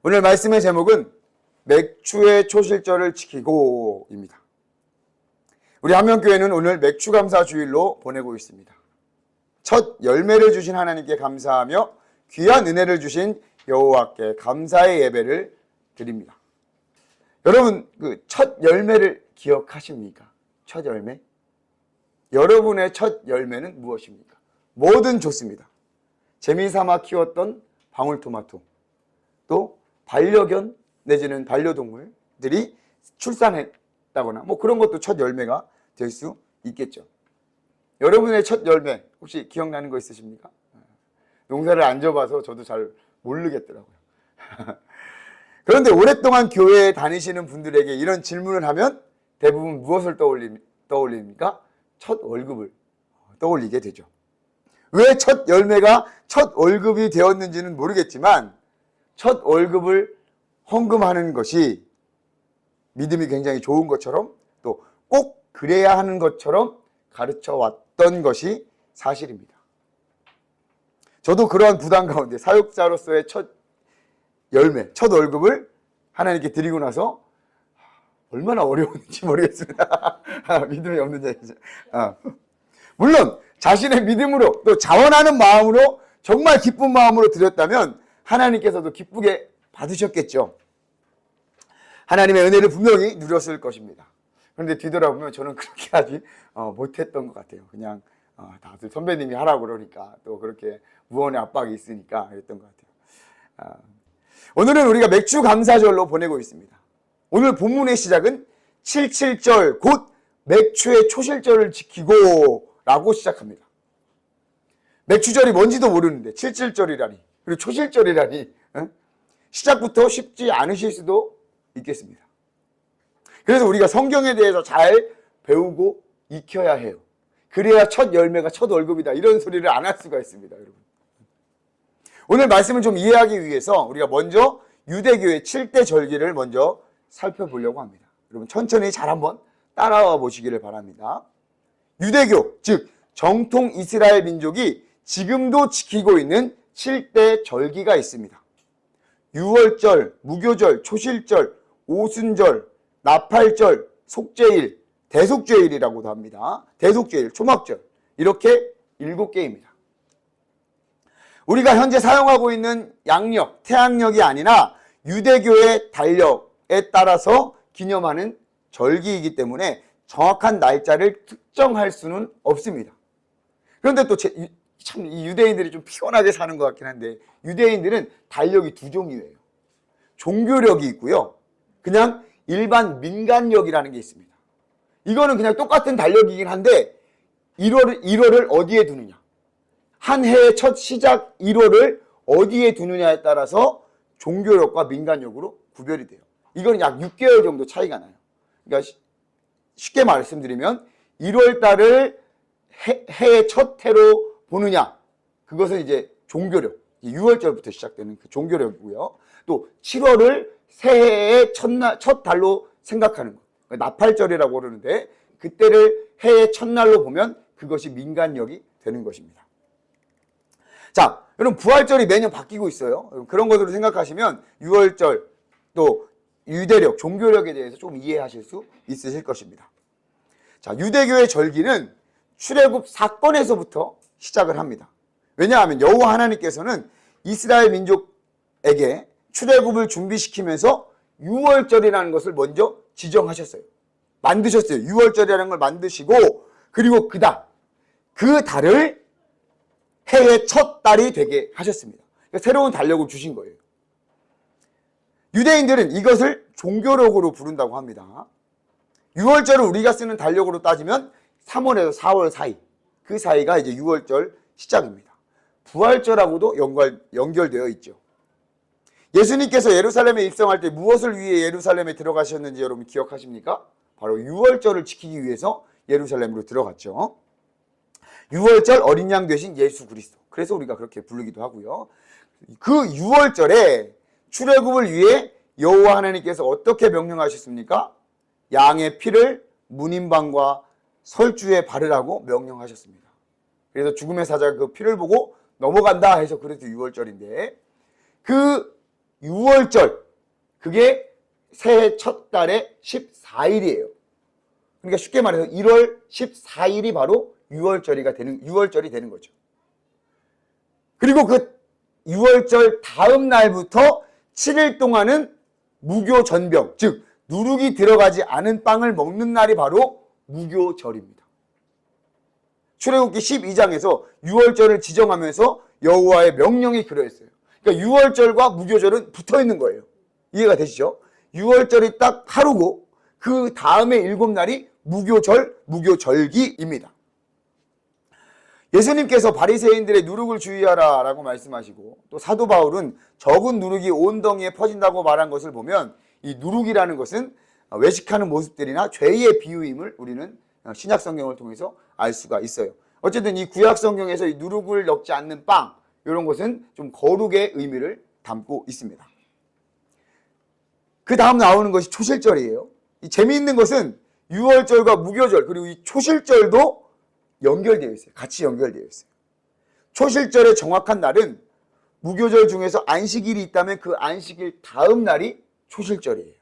오늘 말씀의 제목은 맥추의 초실절을 지키고입니다. 우리 한명교회는 오늘 맥추감사 주일로 보내고 있습니다. 첫 열매를 주신 하나님께 감사하며 귀한 은혜를 주신 여호와께 감사의 예배를 드립니다. 여러분, 그 첫 열매를 기억하십니까? 첫 열매? 여러분의 첫 열매는 무엇입니까? 뭐든 좋습니다. 재미삼아 키웠던 방울토마토, 또 반려견 내지는 반려동물들이 출산했다거나 뭐 그런 것도 첫 열매가 될 수 있겠죠. 여러분의 첫 열매 혹시 기억나는 거 있으십니까? 농사를 안 져봐서 저도 잘 모르겠더라고요. 그런데 오랫동안 교회에 다니시는 분들에게 이런 질문을 하면 대부분 무엇을 떠올립니까? 첫 월급을 떠올리게 되죠. 왜 첫 열매가 첫 월급이 되었는지는 모르겠지만 첫 월급을 헌금하는 것이 믿음이 굉장히 좋은 것처럼 또 꼭 그래야 하는 것처럼 가르쳐 왔던 것이 사실입니다. 저도 그러한 부담 가운데 사역자로서의 첫 열매, 첫 월급을 하나님께 드리고 나서 얼마나 어려웠는지 모르겠습니다. 믿음이 없는 얘기죠. 물론 자신의 믿음으로 또 자원하는 마음으로 정말 기쁜 마음으로 드렸다면 하나님께서도 기쁘게 받으셨겠죠. 하나님의 은혜를 분명히 누렸을 것입니다. 그런데 뒤돌아보면 저는 그렇게 하지 못했던 것 같아요. 그냥 다들 선배님이 하라고 그러니까 또 그렇게 무언의 압박이 있으니까 그랬던 것 같아요. 오늘은 우리가 맥추 감사절로 보내고 있습니다. 오늘 본문의 시작은 77절 곧 맥추의 초실절을 지키고 라고 시작합니다. 맥추절이 뭔지도 모르는데 77절이라니 그리고 초실절이라니 시작부터 쉽지 않으실 수도 있겠습니다. 그래서 우리가 성경에 대해서 잘 배우고 익혀야 해요. 그래야 첫 열매가 첫 월급이다 이런 소리를 안 할 수가 있습니다. 여러분. 오늘 말씀을 좀 이해하기 위해서 우리가 먼저 유대교의 7대 절기를 먼저 살펴보려고 합니다. 여러분 천천히 잘 한번 따라와 보시기를 바랍니다. 유대교, 즉 정통 이스라엘 민족이 지금도 지키고 있는 7대 절기가 있습니다. 유월절, 무교절, 초실절, 오순절, 나팔절, 속죄일, 대속죄일이라고도 합니다. 대속죄일, 초막절 이렇게 7개입니다. 우리가 현재 사용하고 있는 양력, 태양력이 아니라 유대교의 달력에 따라서 기념하는 절기이기 때문에 정확한 날짜를 특정할 수는 없습니다. 그런데 또 참 이 유대인들이 좀 피곤하게 사는 것 같긴 한데 유대인들은 달력이 두 종류예요. 종교력이 있고요. 그냥 일반 민간력이라는 게 있습니다. 이거는 그냥 똑같은 달력이긴 한데 1월을 어디에 두느냐. 한 해의 첫 시작 1월을 어디에 두느냐에 따라서 종교력과 민간력으로 구별이 돼요. 이건 약 6개월 정도 차이가 나요. 그러니까 쉽게 말씀드리면 1월 달을 해의 첫 해로 보느냐. 그것은 이제 종교력. 6월절부터 시작되는 그 종교력이고요. 또 7월을 새해의 첫 달로 생각하는 것. 나팔절이라고 그러는데 그때를 해의 첫날로 보면 그것이 민간력이 되는 것입니다. 자, 여러분 부활절이 매년 바뀌고 있어요. 그런 것으로 생각하시면 6월절 또 유대력, 종교력에 대해서 좀 이해하실 수 있으실 것입니다. 자, 유대교의 절기는 출애굽 사건에서부터 시작을 합니다. 왜냐하면 여호와 하나님께서는 이스라엘 민족에게 출애굽을 준비시키면서 6월절이라는 것을 먼저 지정하셨어요. 만드셨어요. 6월절이라는 걸 만드시고 그리고 그 달을 해의 첫 달이 되게 하셨습니다. 그러니까 새로운 달력을 주신 거예요. 유대인들은 이것을 종교력으로 부른다고 합니다. 6월절을 우리가 쓰는 달력으로 따지면 3월에서 4월 사이, 그 사이가 이제 6월절 시작입니다. 부활절하고도 연결되어 있죠. 예수님께서 예루살렘에 입성할 때 무엇을 위해 예루살렘에 들어가셨는지 여러분 기억하십니까? 바로 6월절을 지키기 위해서 예루살렘으로 들어갔죠. 6월절 어린 양 되신 예수 그리스도. 그래서 우리가 그렇게 부르기도 하고요. 그 6월절에 출애굽을 위해 여호와 하나님께서 어떻게 명령하셨습니까? 양의 피를 문인방과 설주에 바르라고 명령하셨습니다. 그래서 죽음의 사자가 그 피를 보고 넘어간다 해서 그래서 6월절인데 그 6월절, 그게 새해 첫 달의 14일이에요. 그러니까 쉽게 말해서 1월 14일이 바로 6월절이 되는 거죠. 그리고 그 6월절 다음 날부터 7일 동안은 무교전병, 즉 누룩이 들어가지 않은 빵을 먹는 날이 바로 무교절입니다. 출애굽기 12장에서 6월절을 지정하면서 여호와의 명령이 그러했어요. 그러니까 6월절과 무교절은 붙어 있는 거예요. 이해가 되시죠? 6월절이 딱 하루고 그 다음에 7날이 무교절, 무교절기입니다. 예수님께서 바리새인들의 누룩을 주의하라 라고 말씀하시고 또 사도 바울은 적은 누룩이 온 덩이에 퍼진다고 말한 것을 보면 이 누룩이라는 것은 외식하는 모습들이나 죄의 비유임을 우리는 신약 성경을 통해서 알 수가 있어요. 어쨌든 이 구약 성경에서 이 누룩을 넣지 않는 빵, 이런 것은 좀 거룩의 의미를 담고 있습니다. 그 다음 나오는 것이 초실절이에요. 이 재미있는 것은 6월절과 무교절 그리고 이 초실절도 연결되어 있어요. 같이 연결되어 있어요. 초실절의 정확한 날은 무교절 중에서 안식일이 있다면 그 안식일 다음 날이 초실절이에요.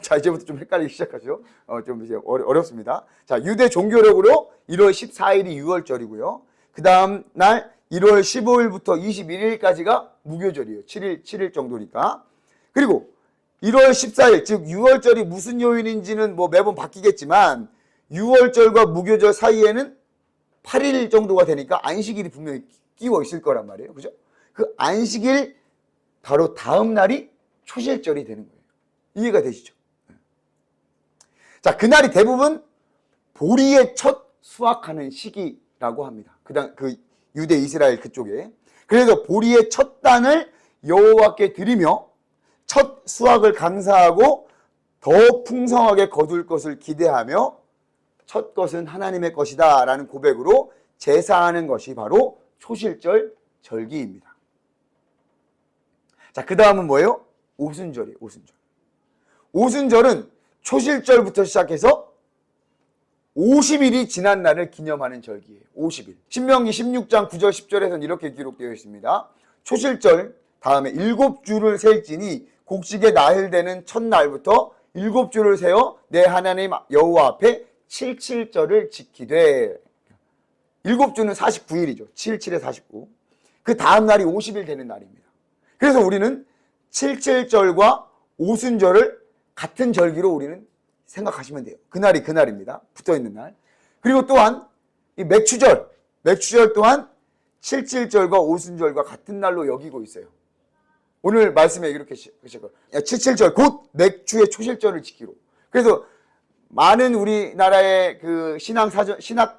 자, 이제부터 좀 헷갈리기 시작하죠. 좀 이제 어렵습니다. 자, 유대 종교력으로 1월 14일이 6월절이고요. 그 다음 날 1월 15일부터 21일까지가 무교절이에요. 7일 정도니까. 그리고 1월 14일, 즉 6월절이 무슨 요일인지는 뭐 매번 바뀌겠지만 6월절과 무교절 사이에는 8일 정도가 되니까 안식일이 분명히 끼워 있을 거란 말이에요. 그죠? 그 안식일 바로 다음 날이 초실절이 되는 거예요. 이해가 되시죠? 자, 그날이 대부분 보리의 첫 수확하는 시기라고 합니다. 그 유대 이스라엘 그쪽에. 그래서 보리의 첫 단을 여호와께 드리며 첫 수확을 감사하고 더 풍성하게 거둘 것을 기대하며 첫 것은 하나님의 것이다 라는 고백으로 제사하는 것이 바로 초실절 절기입니다. 자, 그 다음은 뭐예요? 오순절이에요. 오순절. 오순절은 초실절부터 시작해서 50일이 지난 날을 기념하는 절기예요. 50일. 신명기 16장 9절 10절에서는 이렇게 기록되어 있습니다. 초실절 다음에 7주를 셀지니 곡식의 나흘되는 첫날부터 7주를 세어 내 하나님 여호와 앞에 77절을 지키되. 7주는 49일이죠. 77에 49. 그 다음 날이 50일 되는 날입니다. 그래서 우리는 77절과 오순절을 같은 절기로 우리는 생각하시면 돼요. 그날이 그날입니다. 붙어있는 날. 그리고 또한 이 맥추절 또한 77절과 오순절과 같은 날로 여기고 있어요. 오늘 말씀에 이렇게 시작해요. 77절 곧 맥추의 초실절을 지키로. 그래서 많은 우리나라의 그 신학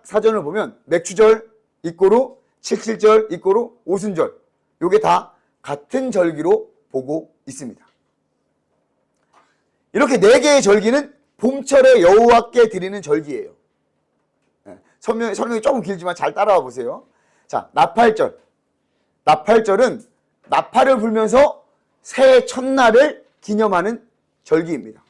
사전을 보면 맥추절 이꼬로 77절 이꼬로 오순절, 요게 다 같은 절기로 보고 있습니다. 이렇게 4개의 절기는 봄철에 여호와께 드리는 절기예요. 설명이 조금 길지만 잘 따라와 보세요. 자, 나팔절. 나팔절은 나팔을 불면서 새해 첫날을 기념하는 절기입니다.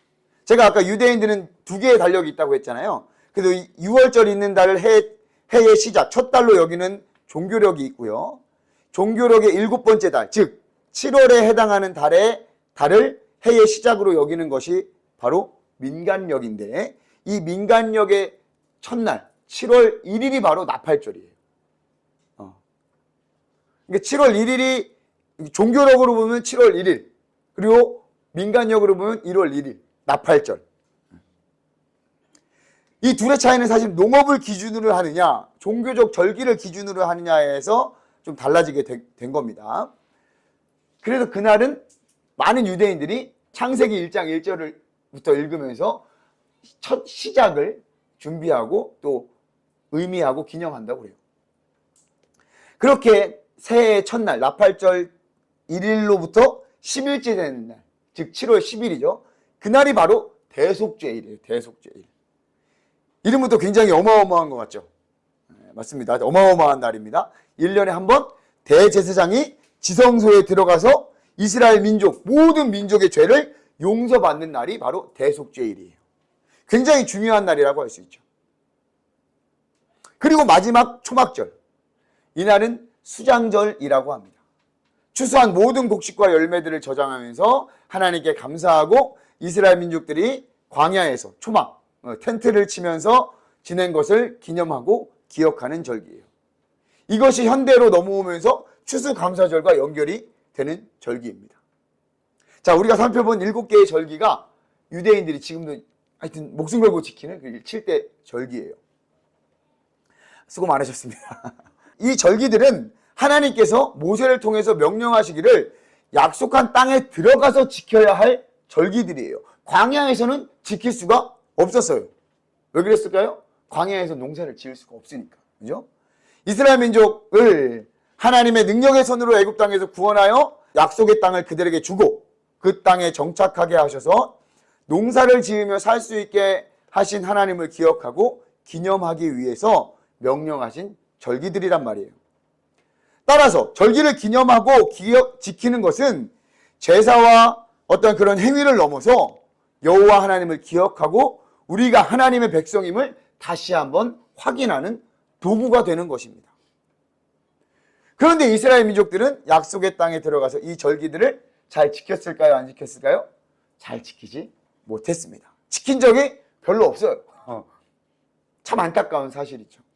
제가 아까 유대인들은 2개의 달력이 있다고 했잖아요. 그래서 6월절 있는 달을 해의 시작, 첫 달로 여기는 종교력이 있고요. 종교력의 7번째 달, 즉 7월에 해당하는 달을 해의 시작으로 여기는 것이 바로 민간력인데, 이 민간력의 첫날 7월 1일이 바로 나팔절이에요. 그러니까 7월 1일이 종교력으로 보면 7월 1일, 그리고 민간력으로 보면 1월 1일 나팔절. 이 둘의 차이는 사실 농업을 기준으로 하느냐 종교적 절기를 기준으로 하느냐에서 좀 달라지게 된 겁니다. 그래서 그날은 많은 유대인들이 창세기 1장 1절부터 읽으면서 첫 시작을 준비하고 또 의미하고 기념한다고 그래요. 그렇게 새해의 첫날 나팔절 1일로부터 10일째 되는 날, 즉 7월 10일이죠. 그날이 바로 대속죄일이에요. 대속죄일. 이름부터 굉장히 어마어마한 것 같죠? 맞습니다. 어마어마한 날입니다. 1년에 한 번 대제사장이 지성소에 들어가서 이스라엘 민족, 모든 민족의 죄를 용서받는 날이 바로 대속죄일이에요. 굉장히 중요한 날이라고 할 수 있죠. 그리고 마지막 초막절. 이날은 수장절이라고 합니다. 추수한 모든 곡식과 열매들을 저장하면서 하나님께 감사하고 이스라엘 민족들이 광야에서 초막, 텐트를 치면서 지낸 것을 기념하고 기억하는 절기예요. 이것이 현대로 넘어오면서 추수감사절과 연결이 되는 절기입니다. 자, 우리가 살펴본 7개의 절기가 유대인들이 지금도 하여튼 목숨 걸고 지키는 그 7대 절기예요. 수고 많으셨습니다. 이 절기들은 하나님께서 모세를 통해서 명령하시기를 약속한 땅에 들어가서 지켜야 할 절기들이에요. 광야에서는 지킬 수가 없었어요. 왜 그랬을까요? 광야에서 농사를 지을 수가 없으니까. 그죠? 이스라엘 민족을 하나님의 능력의 손으로 애굽 땅에서 구원하여 약속의 땅을 그들에게 주고 그 땅에 정착하게 하셔서 농사를 지으며 살 수 있게 하신 하나님을 기억하고 기념하기 위해서 명령하신 절기들이란 말이에요. 따라서 절기를 기념하고 지키는 것은 제사와 어떤 그런 행위를 넘어서 여호와 하나님을 기억하고 우리가 하나님의 백성임을 다시 한번 확인하는 도구가 되는 것입니다. 그런데 이스라엘 민족들은 약속의 땅에 들어가서 이 절기들을 잘 지켰을까요? 안 지켰을까요? 잘 지키지 못했습니다. 지킨 적이 별로 없어요. 참 안타까운 사실이죠.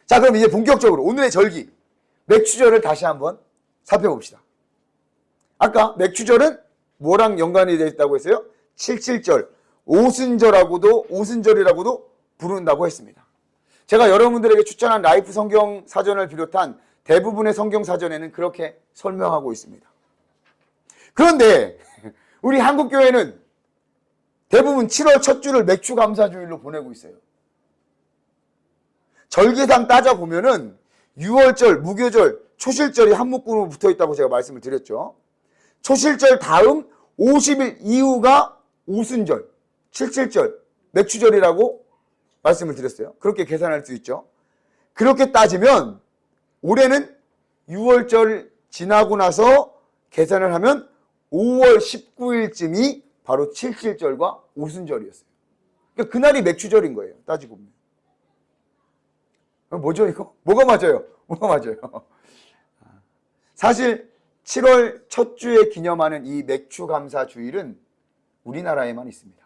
자, 그럼 이제 본격적으로 오늘의 절기 맥추절을 다시 한번 살펴봅시다. 아까 맥추절은 뭐랑 연관이 되어 있다고 했어요? 77절, 오순절이라고도 부른다고 했습니다. 제가 여러분들에게 추천한 라이프 성경 사전을 비롯한 대부분의 성경 사전에는 그렇게 설명하고 있습니다. 그런데 우리 한국교회는 대부분 7월 첫 주를 맥추감사주일로 보내고 있어요. 절기상 따져보면은 6월절, 무교절, 초실절이 한 묶음으로 붙어 있다고 제가 말씀을 드렸죠. 초실절 다음 50일 이후가 오순절, 77절, 맥추절이라고 말씀을 드렸어요. 그렇게 계산할 수 있죠. 그렇게 따지면 올해는 6월절 지나고 나서 계산을 하면 5월 19일쯤이 바로 77절과 오순절이었어요. 그러니까 그날이 맥추절인 거예요. 따지고 보면. 뭐죠 이거? 뭐가 맞아요? 뭐가 맞아요? 사실 7월 첫 주에 기념하는 이 맥추감사 주일은 우리나라에만 있습니다.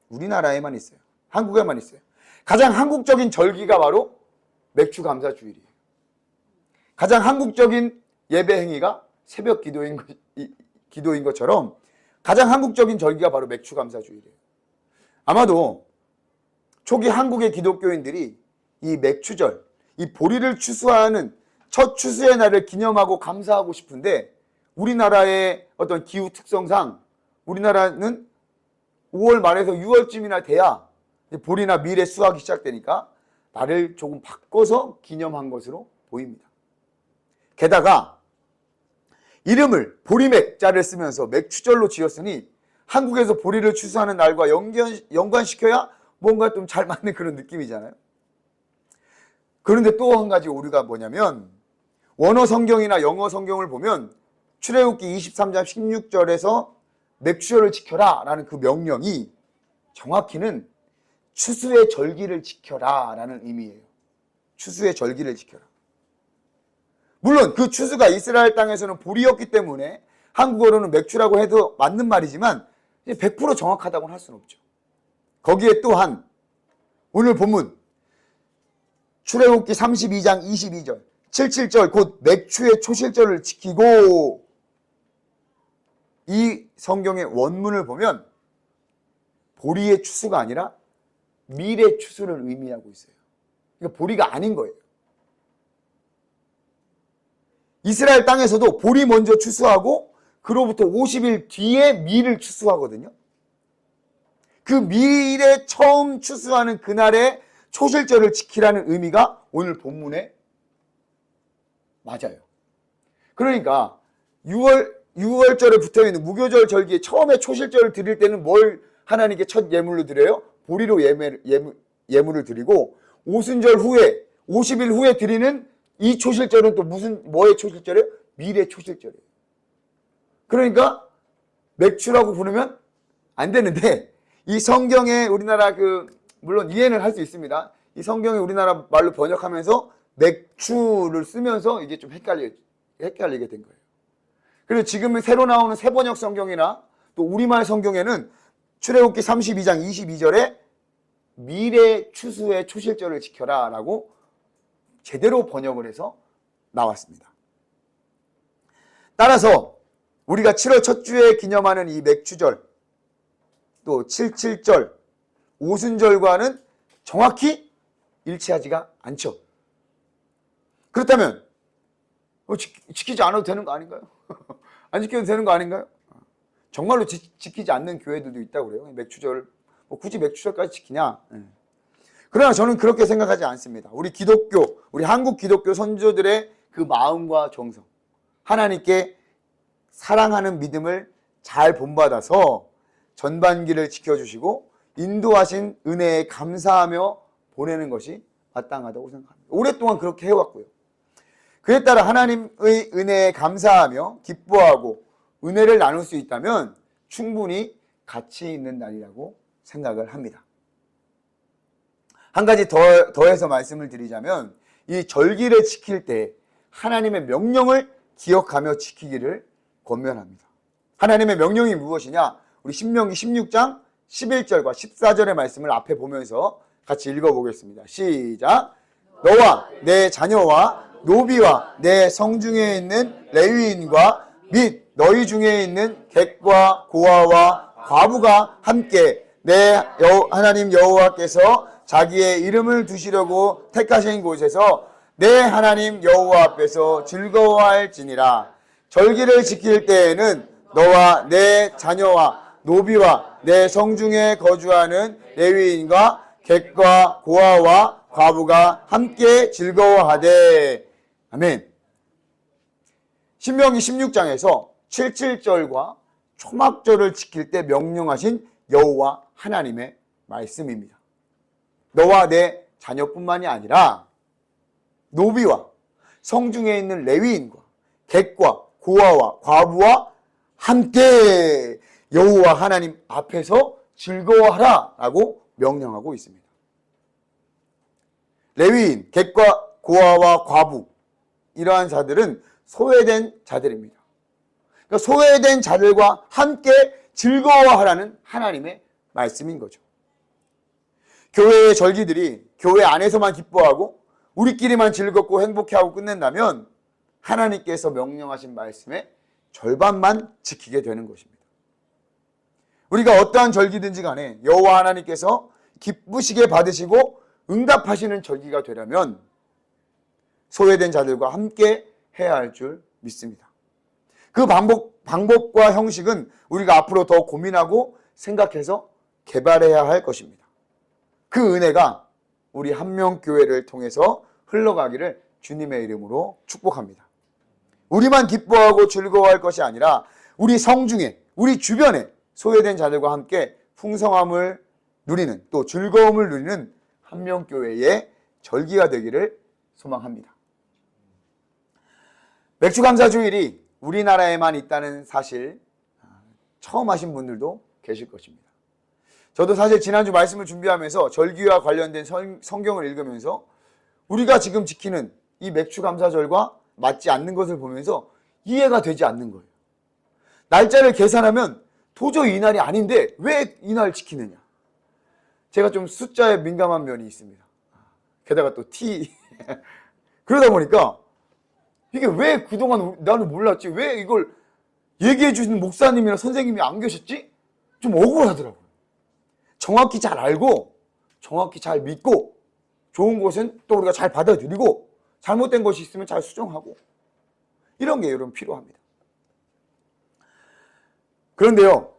우리나라에만 있어요. 한국에만 있어요. 가장 한국적인 절기가 바로 맥추감사 주일이에요. 가장 한국적인 예배 행위가 새벽 기도인 것처럼 가장 한국적인 절기가 바로 맥추감사 주일이에요. 아마도 초기 한국의 기독교인들이 이 맥추절, 이 보리를 추수하는 첫 추수의 날을 기념하고 감사하고 싶은데 우리나라의 어떤 기후 특성상 우리나라는 5월 말에서 6월쯤이나 돼야 보리나 밀의 수확이 시작되니까 날을 조금 바꿔서 기념한 것으로 보입니다. 게다가 이름을 보리맥자를 쓰면서 맥추절로 지었으니 한국에서 보리를 추수하는 날과 연관시켜야 뭔가 좀 잘 맞는 그런 느낌이잖아요. 그런데 또 한 가지 오류가 뭐냐면 원어 성경이나 영어 성경을 보면 출애굽기 23장 16절에서 맥추절을 지켜라 라는 그 명령이 정확히는 추수의 절기를 지켜라 라는 의미예요. 추수의 절기를 지켜라. 물론 그 추수가 이스라엘 땅에서는 보리였기 때문에 한국어로는 맥추라고 해도 맞는 말이지만 100% 정확하다고는 할 수는 없죠. 거기에 또한 오늘 본문 출애굽기 32장 22절 77절 곧 맥추의 초실절을 지키고 이 성경의 원문을 보면 보리의 추수가 아니라 밀의 추수를 의미하고 있어요. 그러니까 보리가 아닌 거예요. 이스라엘 땅에서도 보리 먼저 추수하고 그로부터 50일 뒤에 밀을 추수하거든요. 그 밀에 처음 추수하는 그날의 초실절을 지키라는 의미가 오늘 본문에 맞아요. 그러니까 6월절에 붙어있는 무교절 절기에 처음에 초실절을 드릴 때는 뭘 하나님께 첫 예물로 드려요? 보리로 예물을 드리고 오순절 후에 50일 후에 드리는 이 초실절은 또 뭐의 초실절이에요? 밀의 초실절이에요. 그러니까 맥추라고 부르면 안 되는데 이 성경에 우리나라 물론 이해는 할 수 있습니다. 이 성경에 우리나라 말로 번역하면서 맥추를 쓰면서 이게 좀 헷갈려요. 헷갈리게 된 거예요. 그리고 지금 새로 나오는 새번역 성경이나 또 우리말 성경에는 출애굽기 32장 22절에 미래 추수의 초실절을 지켜라 라고 제대로 번역을 해서 나왔습니다. 따라서 우리가 7월 첫 주에 기념하는 이 맥추절, 또 77절, 오순절과는 정확히 일치하지가 않죠. 그렇다면 지키지 않아도 되는 거 아닌가요? 안 지켜도 되는 거 아닌가요? 정말로 지키지 않는 교회들도 있다고 그래요. 맥추절, 굳이 맥추절까지 지키냐? 그러나 저는 그렇게 생각하지 않습니다. 우리 기독교, 우리 한국 기독교 선조들의 그 마음과 정성, 하나님께 사랑하는 믿음을 잘 본받아서 전반기를 지켜주시고 인도하신 은혜에 감사하며 보내는 것이 마땅하다고 생각합니다. 오랫동안 그렇게 해왔고요. 그에 따라 하나님의 은혜에 감사하며 기뻐하고 은혜를 나눌 수 있다면 충분히 가치 있는 날이라고 생각을 합니다. 한 가지 더해서 말씀을 드리자면 이 절기를 지킬 때 하나님의 명령을 기억하며 지키기를 권면합니다. 하나님의 명령이 무엇이냐? 우리 신명기 16장 11절과 14절의 말씀을 앞에 보면서 같이 읽어보겠습니다. 시작! 너와 내 자녀와 노비와 내 성중에 있는 레위인과 및 너희 중에 있는 객과 고아와 과부가 함께 내 하나님 여호와께서 자기의 이름을 두시려고 택하신 곳에서 내 하나님 여호와 앞에서 즐거워할지니라. 절기를 지킬 때에는 너와 내 자녀와 노비와 내 성중에 거주하는 레위인과 객과 고아와 과부가 함께 즐거워하되. 아멘. 신명기 16장에서 77절과 초막절을 지킬 때 명령하신 여호와 하나님의 말씀입니다. 너와 내 자녀뿐만이 아니라 노비와 성중에 있는 레위인과 객과 고아와 과부와 함께 여호와 하나님 앞에서 즐거워하라 라고 명령하고 있습니다. 레위인, 객과 고아와 과부, 이러한 자들은 소외된 자들입니다. 그러니까 소외된 자들과 함께 즐거워하라는 하나님의 말씀인 거죠. 교회의 절기들이 교회 안에서만 기뻐하고 우리끼리만 즐겁고 행복해하고 끝낸다면 하나님께서 명령하신 말씀의 절반만 지키게 되는 것입니다. 우리가 어떠한 절기든지 간에 여호와 하나님께서 기쁘시게 받으시고 응답하시는 절기가 되려면 소외된 자들과 함께 해야 할 줄 믿습니다. 그 방법과 형식은 우리가 앞으로 더 고민하고 생각해서 개발해야 할 것입니다. 그 은혜가 우리 한명교회를 통해서 흘러가기를 주님의 이름으로 축복합니다. 우리만 기뻐하고 즐거워할 것이 아니라 우리 성중에, 우리 주변에 소외된 자들과 함께 풍성함을 누리는, 또 즐거움을 누리는 한명교회의 절기가 되기를 소망합니다. 맥주감사주일이 우리나라에만 있다는 사실 처음 하신 분들도 계실 것입니다. 저도 사실 지난주 말씀을 준비하면서 절기와 관련된 성경을 읽으면서 우리가 지금 지키는 이 맥주감사절과 맞지 않는 것을 보면서 이해가 되지 않는 거예요. 날짜를 계산하면 도저히 이날이 아닌데 왜 이날 지키느냐. 제가 좀 숫자에 민감한 면이 있습니다. 게다가 또 T. 그러다 보니까 이게 왜 그동안 나는 몰랐지? 왜 이걸 얘기해 주시는 목사님이나 선생님이 안 계셨지? 좀 억울하더라고요. 정확히 잘 알고 정확히 잘 믿고 좋은 것은 또 우리가 잘 받아들이고 잘못된 것이 있으면 잘 수정하고 이런 게 여러분 필요합니다. 그런데요,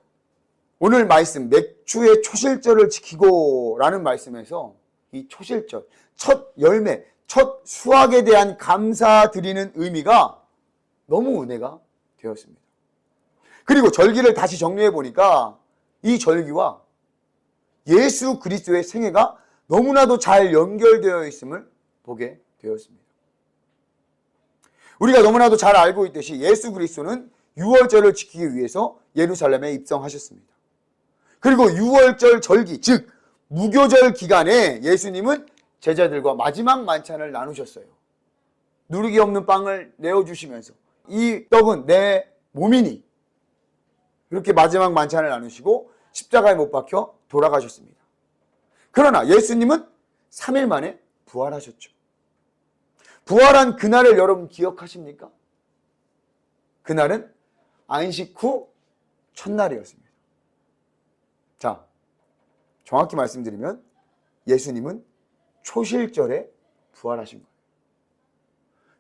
오늘 말씀 맥주의 초실절을 지키고 라는 말씀에서 이 초실절, 첫 열매, 첫 수확에 대한 감사드리는 의미가 너무 은혜가 되었습니다. 그리고 절기를 다시 정리해 보니까 이 절기와 예수 그리스도의 생애가 너무나도 잘 연결되어 있음을 보게 되었습니다. 우리가 너무나도 잘 알고 있듯이 예수 그리스도는 유월절을 지키기 위해서 예루살렘에 입성하셨습니다. 그리고 유월절 절기, 즉 무교절 기간에 예수님은 제자들과 마지막 만찬을 나누셨어요. 누르기 없는 빵을 내어주시면서 이 떡은 내 몸이니. 이렇게 마지막 만찬을 나누시고 십자가에 못 박혀 돌아가셨습니다. 그러나 예수님은 3일 만에 부활하셨죠. 부활한 그날을 여러분 기억하십니까? 그날은 안식 후 첫날이었습니다. 자, 정확히 말씀드리면 예수님은 초실절에 부활하신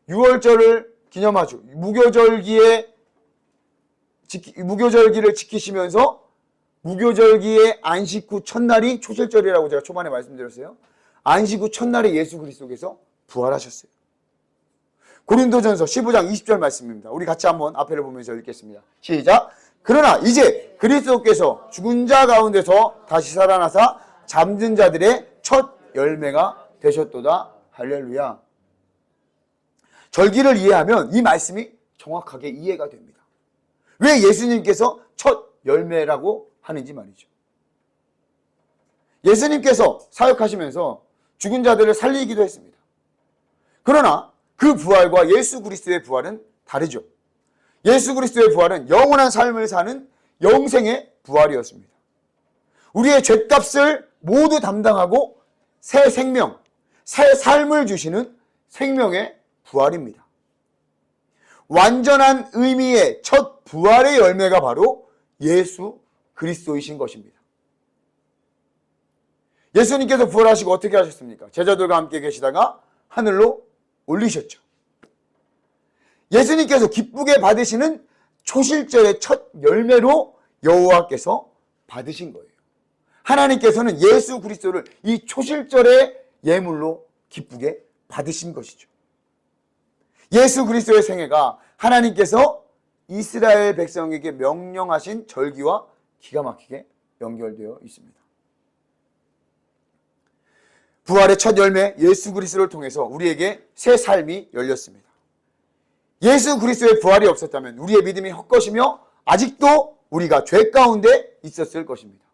거예요. 6월절을 기념하죠. 무교절기를 지키시면서 무교절기의 안식 후 첫날이 초실절이라고 제가 초반에 말씀드렸어요. 안식 후 첫날에 예수 그리스도께서 부활하셨어요. 고린도전서 15장 20절 말씀입니다. 우리 같이 한번 앞에를 보면서 읽겠습니다. 시작. 그러나 이제 그리스도께서 죽은 자 가운데서 다시 살아나사 잠든 자들의 첫 열매가 되셨도다. 할렐루야. 절기를 이해하면 이 말씀이 정확하게 이해가 됩니다. 왜 예수님께서 첫 열매라고 하는지 말이죠. 예수님께서 사역하시면서 죽은 자들을 살리기도 했습니다. 그러나 그 부활과 예수 그리스도의 부활은 다르죠. 예수 그리스도의 부활은 영원한 삶을 사는 영생의 부활이었습니다. 우리의 죗값을 모두 담당하고 새 생명, 새 삶을 주시는 생명의 부활입니다. 완전한 의미의 첫 부활의 열매가 바로 예수 그리스도이신 것입니다. 예수님께서 부활하시고 어떻게 하셨습니까? 제자들과 함께 계시다가 하늘로 올리셨죠. 예수님께서 기쁘게 받으시는 초실절의 첫 열매로 여호와께서 받으신 거예요. 하나님께서는 예수 그리스도를 이 초실절의 예물로 기쁘게 받으신 것이죠. 예수 그리스도의 생애가 하나님께서 이스라엘 백성에게 명령하신 절기와 기가 막히게 연결되어 있습니다. 부활의 첫 열매 예수 그리스도를 통해서 우리에게 새 삶이 열렸습니다. 예수 그리스도의 부활이 없었다면 우리의 믿음이 헛것이며 아직도 우리가 죄 가운데 있었을 것입니다.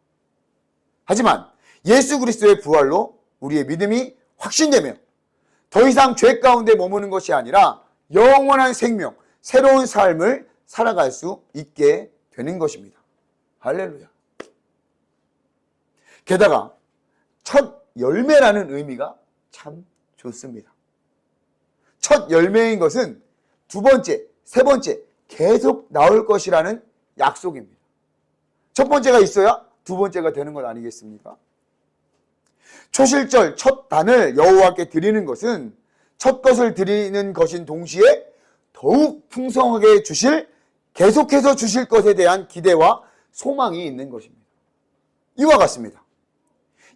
하지만 예수 그리스도의 부활로 우리의 믿음이 확신되며 더 이상 죄 가운데 머무는 것이 아니라 영원한 생명, 새로운 삶을 살아갈 수 있게 되는 것입니다. 할렐루야. 게다가 첫 열매라는 의미가 참 좋습니다. 첫 열매인 것은 두 번째, 세 번째 계속 나올 것이라는 약속입니다. 첫 번째가 있어야 두 번째가 되는 것 아니겠습니까? 초실절 첫 단을 여호와께 드리는 것은 첫 것을 드리는 것인 동시에 더욱 풍성하게 주실, 계속해서 주실 것에 대한 기대와 소망이 있는 것입니다. 이와 같습니다.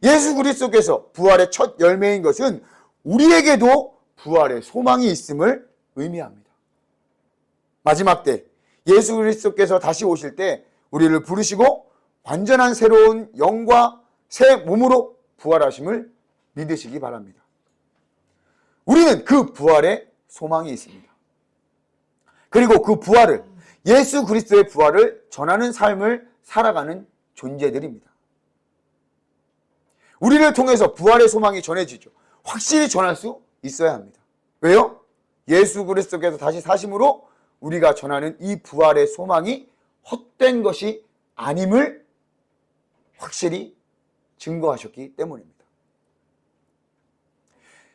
예수 그리스도께서 부활의 첫 열매인 것은 우리에게도 부활의 소망이 있음을 의미합니다. 마지막 때 예수 그리스도께서 다시 오실 때 우리를 부르시고 완전한 새로운 영과 새 몸으로 부활하심을 믿으시기 바랍니다. 우리는 그 부활의 소망이 있습니다. 그리고 그 부활을, 예수 그리스도의 부활을 전하는 삶을 살아가는 존재들입니다. 우리를 통해서 부활의 소망이 전해지죠. 확실히 전할 수 있어야 합니다. 왜요? 예수 그리스도께서 다시 사심으로 우리가 전하는 이 부활의 소망이 헛된 것이 아님을 확실히 증거하셨기 때문입니다.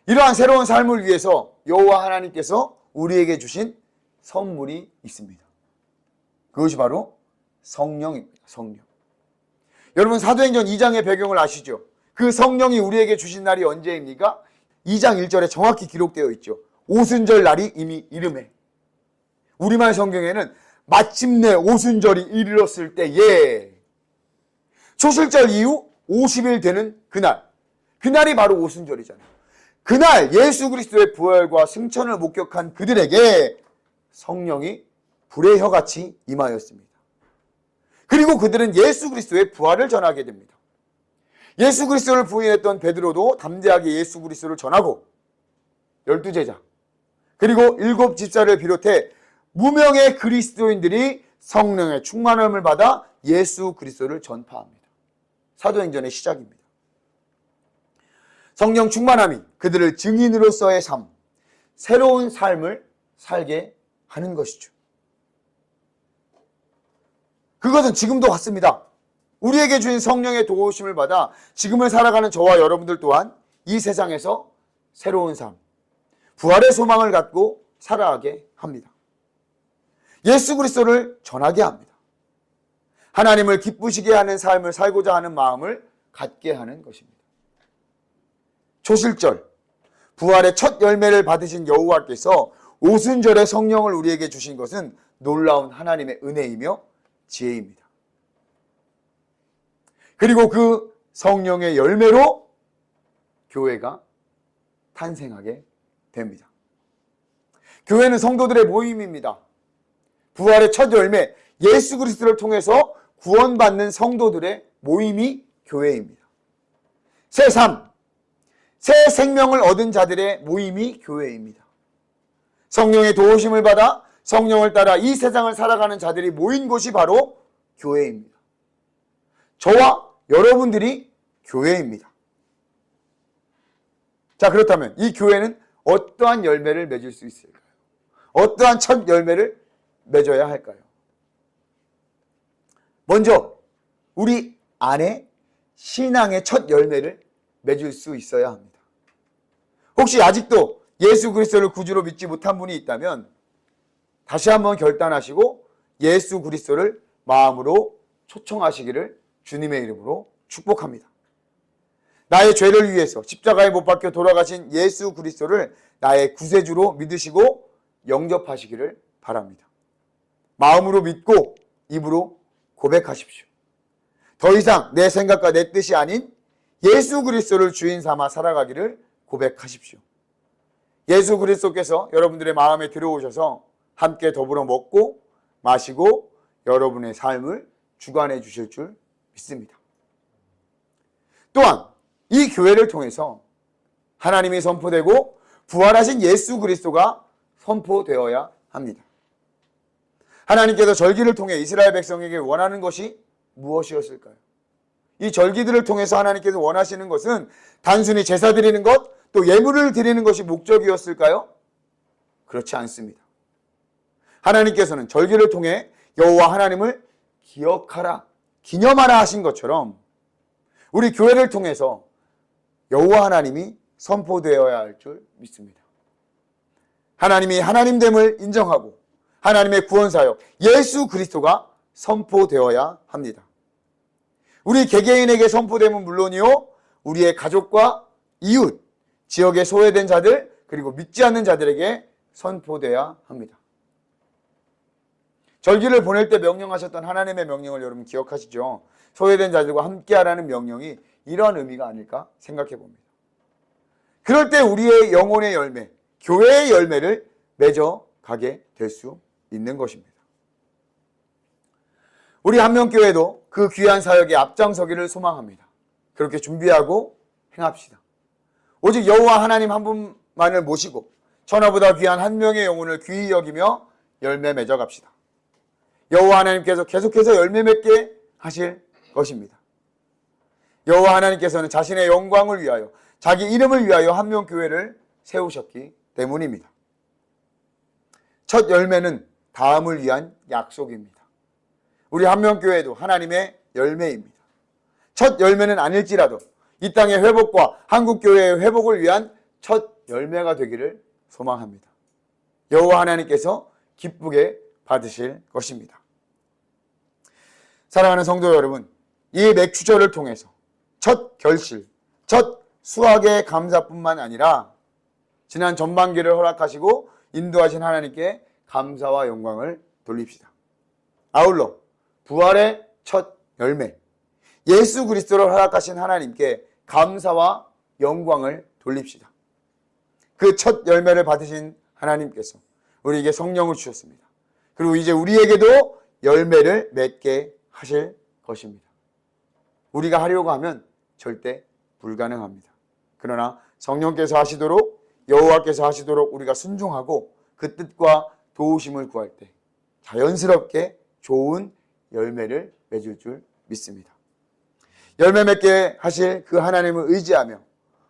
이러한 새로운 삶을 위해서 여호와 하나님께서 우리에게 주신 선물이 있습니다. 그것이 바로 성령입니다. 성령. 여러분 사도행전 2장의 배경을 아시죠? 그 성령이 우리에게 주신 날이 언제입니까? 2장 1절에 정확히 기록되어 있죠. 오순절 날이 이미 이르매. 우리말 성경에는 마침내 오순절이 이르렀을 때에, 초실절 이후 50일 되는 그날, 그날이 바로 오순절이잖아요. 그날 예수 그리스도의 부활과 승천을 목격한 그들에게 성령이 불의 혀같이 임하였습니다. 그리고 그들은 예수 그리스도의 부활을 전하게 됩니다. 예수 그리스도를 부인했던 베드로도 담대하게 예수 그리스도를 전하고 12제자 그리고 7 집사를 비롯해 무명의 그리스도인들이 성령의 충만함을 받아 예수 그리스도를 전파합니다. 사도행전의 시작입니다. 성령 충만함이 그들을 증인으로서의 삶, 새로운 삶을 살게 하는 것이죠. 그것은 지금도 같습니다. 우리에게 주신 성령의 도우심을 받아 지금을 살아가는 저와 여러분들 또한 이 세상에서 새로운 삶, 부활의 소망을 갖고 살아가게 합니다. 예수 그리스도를 전하게 합니다. 하나님을 기쁘시게 하는 삶을 살고자 하는 마음을 갖게 하는 것입니다. 초실절, 부활의 첫 열매를 받으신 여호와께서 오순절에 성령을 우리에게 주신 것은 놀라운 하나님의 은혜이며 지혜입니다. 그리고 그 성령의 열매로 교회가 탄생하게 됩니다. 교회는 성도들의 모임입니다. 부활의 첫 열매, 예수 그리스도를 통해서 구원받는 성도들의 모임이 교회입니다. 새 삶, 새 생명을 얻은 자들의 모임이 교회입니다. 성령의 도우심을 받아 성령을 따라 이 세상을 살아가는 자들이 모인 곳이 바로 교회입니다. 저와 여러분들이 교회입니다. 자, 그렇다면 이 교회는 어떠한 열매를 맺을 수 있을까요? 어떠한 첫 열매를 맺어야 할까요? 먼저 우리 안에 신앙의 첫 열매를 맺을 수 있어야 합니다. 혹시 아직도 예수 그리스도를 구주로 믿지 못한 분이 있다면 다시 한번 결단하시고 예수 그리스도를 마음으로 초청하시기를 주님의 이름으로 축복합니다. 나의 죄를 위해서 십자가에 못 박혀 돌아가신 예수 그리스도를 나의 구세주로 믿으시고 영접하시기를 바랍니다. 마음으로 믿고 입으로 고백하십시오. 더 이상 내 생각과 내 뜻이 아닌 예수 그리스도를 주인 삼아 살아가기를 고백하십시오. 예수 그리스도께서 여러분들의 마음에 들어오셔서 함께 더불어 먹고 마시고 여러분의 삶을 주관해 주실 줄 믿습니다. 또한 이 교회를 통해서 하나님이 선포되고 부활하신 예수 그리스도가 선포되어야 합니다. 하나님께서 절기를 통해 이스라엘 백성에게 원하는 것이 무엇이었을까요? 이 절기들을 통해서 하나님께서 원하시는 것은 단순히 제사 드리는 것, 또 예물을 드리는 것이 목적이었을까요? 그렇지 않습니다. 하나님께서는 절기를 통해 여호와 하나님을 기억하라, 기념하라 하신 것처럼 우리 교회를 통해서 여호와 하나님이 선포되어야 할 줄 믿습니다. 하나님이 하나님됨을 인정하고 하나님의 구원사역 예수 그리스도가 선포되어야 합니다. 우리 개개인에게 선포됨은 물론이요, 우리의 가족과 이웃, 지역에 소외된 자들, 그리고 믿지 않는 자들에게 선포되어야 합니다. 절기를 보낼 때 명령하셨던 하나님의 명령을 여러분 기억하시죠? 소외된 자들과 함께하라는 명령이 이러한 의미가 아닐까 생각해 봅니다. 그럴 때 우리의 영혼의 열매, 교회의 열매를 맺어가게 될 수 있는 것입니다. 우리 한명교회도 그 귀한 사역에 앞장서기를 소망합니다. 그렇게 준비하고 행합시다. 오직 여호와 하나님 한 분만을 모시고 천하보다 귀한 한 명의 영혼을 귀히 여기며 열매 맺어갑시다. 여호와 하나님께서 계속해서 열매 맺게 하실 것입니다. 여호와 하나님께서는 자신의 영광을 위하여 자기 이름을 위하여 한명교회를 세우셨기 때문입니다. 첫 열매는 다음을 위한 약속입니다. 우리 한명교회도 하나님의 열매입니다. 첫 열매는 아닐지라도 이 땅의 회복과 한국교회의 회복을 위한 첫 열매가 되기를 소망합니다. 여호와 하나님께서 기쁘게 받으실 것입니다. 사랑하는 성도 여러분, 이 맥주절을 통해서 첫 결실, 첫 수확의 감사뿐만 아니라 지난 전반기를 허락하시고 인도하신 하나님께 감사와 영광을 돌립시다. 아울러 부활의 첫 열매, 예수 그리스도를 허락하신 하나님께 감사와 영광을 돌립시다. 그 첫 열매를 받으신 하나님께서 우리에게 성령을 주셨습니다. 그리고 이제 우리에게도 열매를 맺게 하실 것입니다. 우리가 하려고 하면 절대 불가능합니다. 그러나 성령께서 하시도록, 여호와께서 하시도록 우리가 순종하고 그 뜻과 도우심을 구할 때 자연스럽게 좋은 열매를 맺을 줄 믿습니다. 열매 맺게 하실 그 하나님을 의지하며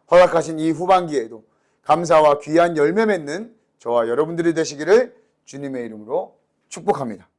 허락하신 이 후반기에도 감사와 귀한 열매 맺는 저와 여러분들이 되시기를 주님의 이름으로 축복합니다.